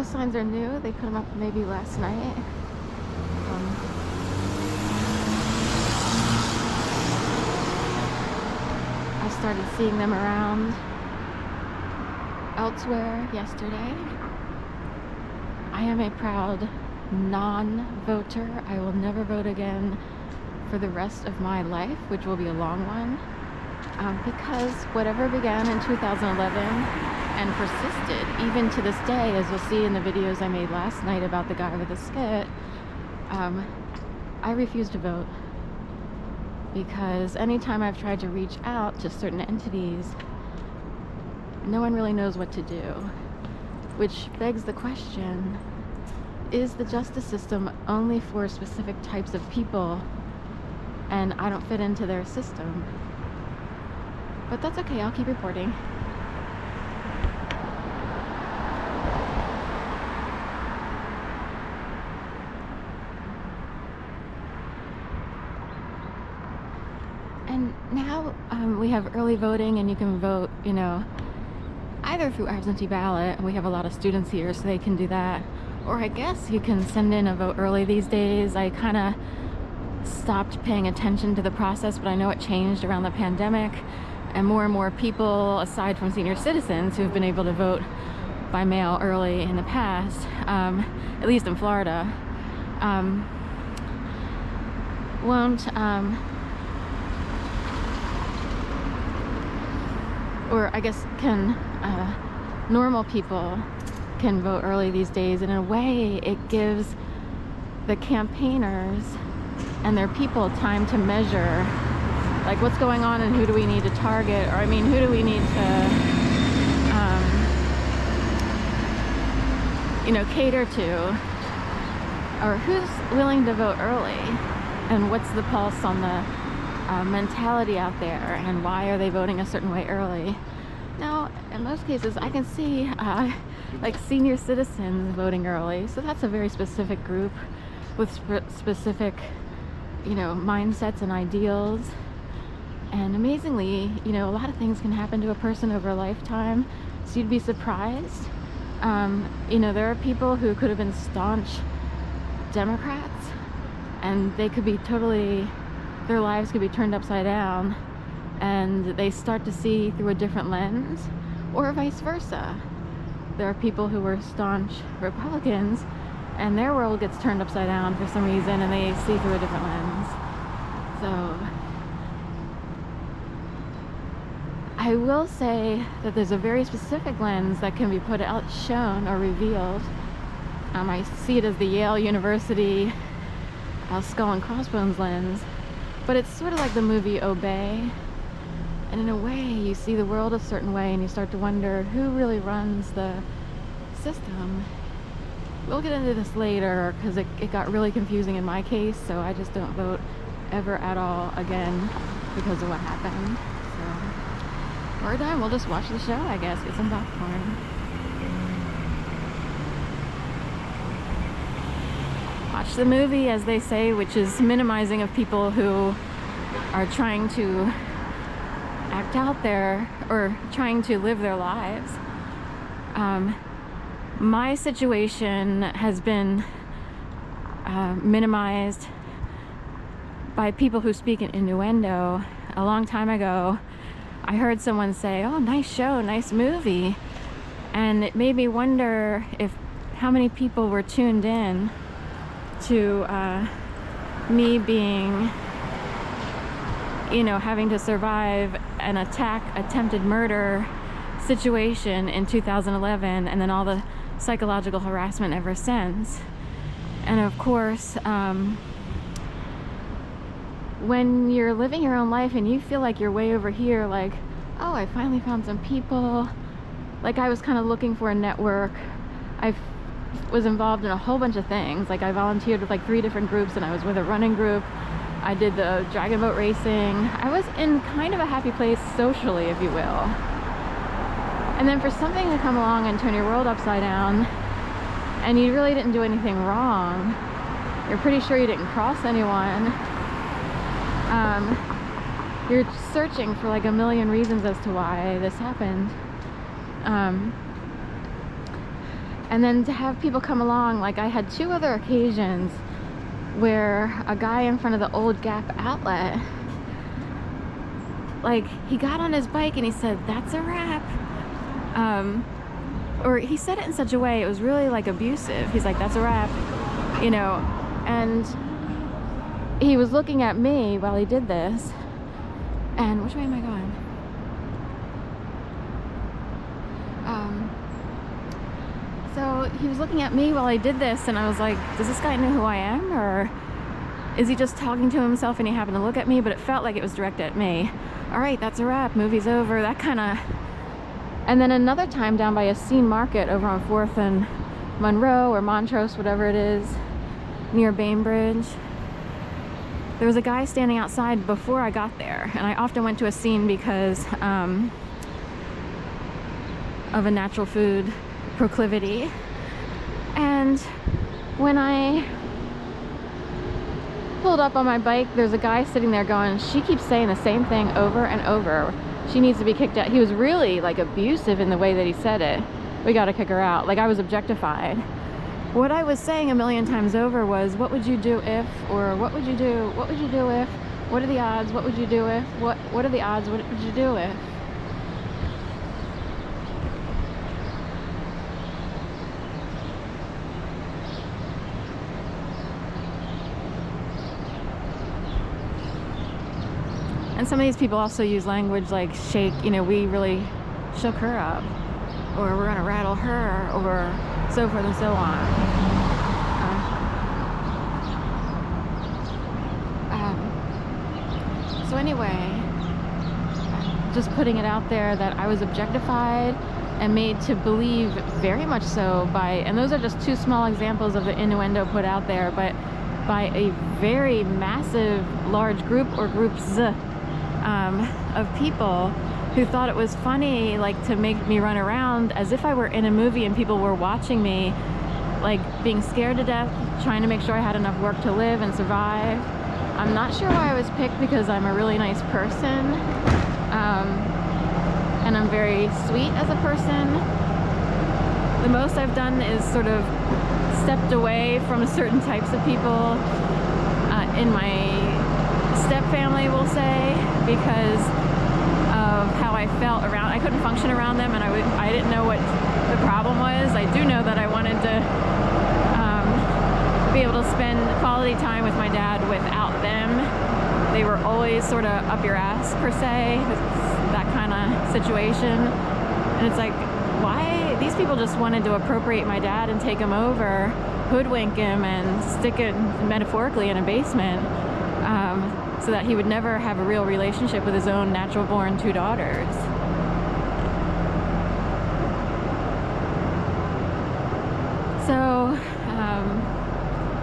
those signs are new. They put them up maybe last night. I started seeing them around elsewhere yesterday. I am a proud non-voter. I will never vote again for the rest of my life, which will be a long one, because whatever began in 2011 and persisted even to this day, as you'll see in the videos I made last night about the guy with the skit, I refuse to vote, because anytime I've tried to reach out to certain entities, no one really knows what to do, which begs the question, is the justice system only for specific types of people and I don't fit into their system? But that's okay, I'll keep reporting. And now we have early voting, and you can vote, you know, either through absentee ballot, and we have a lot of students here so they can do that, or I guess you can send in a vote early these days. I kind of stopped paying attention to the process, but I know it changed around the pandemic, and more people, aside from senior citizens who've been able to vote by mail early in the past, at least in Florida, won't, or I guess can, normal people can vote early these days, and in a way it gives the campaigners and their people time to measure like what's going on and who do we need to target, or I mean who do we need to you know, cater to, or who's willing to vote early, and what's the pulse on the mentality out there, and why are they voting a certain way early. Now, in most cases, I can see like senior citizens voting early, so that's a very specific group with specific, you know, mindsets and ideals. And amazingly, you know, a lot of things can happen to a person over a lifetime, so you'd be surprised. You know, there are people who could have been staunch Democrats, and they could be totally, their lives could be turned upside down, and they start to see through a different lens, or vice versa. There are people who were staunch Republicans, and their world gets turned upside down for some reason, and they see through a different lens. So I will say that there's a very specific lens that can be put out, shown, or revealed. I see it as the Yale University skull and crossbones lens, but it's sort of like the movie Obey. And in a way, you see the world a certain way, and you start to wonder who really runs the system. We'll get into this later, because it got really confusing in my case, so I just don't vote ever at all again because of what happened. So we're done. We'll just watch the show, I guess, get some popcorn. Watch the movie, as they say, which is minimizing of people who are trying to act out there or trying to live their lives. My situation has been minimized by people who speak in innuendo. A long time ago, I heard someone say, "Oh, nice show, nice movie," and it made me wonder if how many people were tuned in to me being, you know, having to survive an attempted murder situation in 2011, and then all the psychological harassment ever since. And of course, when you're living your own life and you feel like you're way over here, like, oh, I finally found some people. Like, I was kind of looking for a network. I was involved in a whole bunch of things. Like, I volunteered with like 3 different groups, and I was with a running group. I did the dragon boat racing. I was in kind of a happy place socially, if you will. And then for something to come along and turn your world upside down, and you really didn't do anything wrong, you're pretty sure you didn't cross anyone, you're searching for like a million reasons as to why this happened. And then to have people come along, like I had 2 other occasions where a guy in front of the old Gap outlet, like he got on his bike and he said, "That's a wrap." Or he said it in such a way, it was really like abusive. He's like, "That's a wrap," you know, and he was looking at me while he did this. And which way am I going? So he was looking at me while I did this, and I was like, does this guy know who I am, or is he just talking to himself and he happened to look at me? But it felt like it was directed at me. All right, that's a wrap, movie's over, that kind of. And then another time down by a Scene Market over on 4th and Monroe, or Montrose, whatever it is, near Bainbridge, there was a guy standing outside before I got there. And I often went to a Scene because of a natural food proclivity. And when I pulled up on my bike, there's a guy sitting there going, "She keeps saying the same thing over and over. She needs to be kicked out." He was really like abusive in the way that he said it. "We got to kick her out." Like I was objectified. What I was saying a million times over was, what would you do if, or what would you do? What would you do if? What are the odds? What would you do if? What are the odds? What would you do if? And some of these people also use language like shake, you know, we really shook her up, or we're gonna rattle her, or so forth and so on. So anyway, just putting it out there that I was objectified and made to believe very much so by, and those are just 2 small examples of the innuendo put out there, but by a very massive, large group or groups of people who thought it was funny, like to make me run around as if I were in a movie and people were watching me, like being scared to death, trying to make sure I had enough work to live and survive. I'm not sure why I was picked, because I'm a really nice person, and I'm very sweet as a person. The most I've done is sort of stepped away from certain types of people in my step family, we'll say, because of how I felt around. I couldn't function around them, and I didn't know what the problem was. I do know that I wanted to be able to spend quality time with my dad without them. They were always sort of up your ass, per se, that kind of situation. And it's like, why? These people just wanted to appropriate my dad and take him over, hoodwink him, and stick it metaphorically in a basement, so that he would never have a real relationship with his own natural-born 2 daughters. So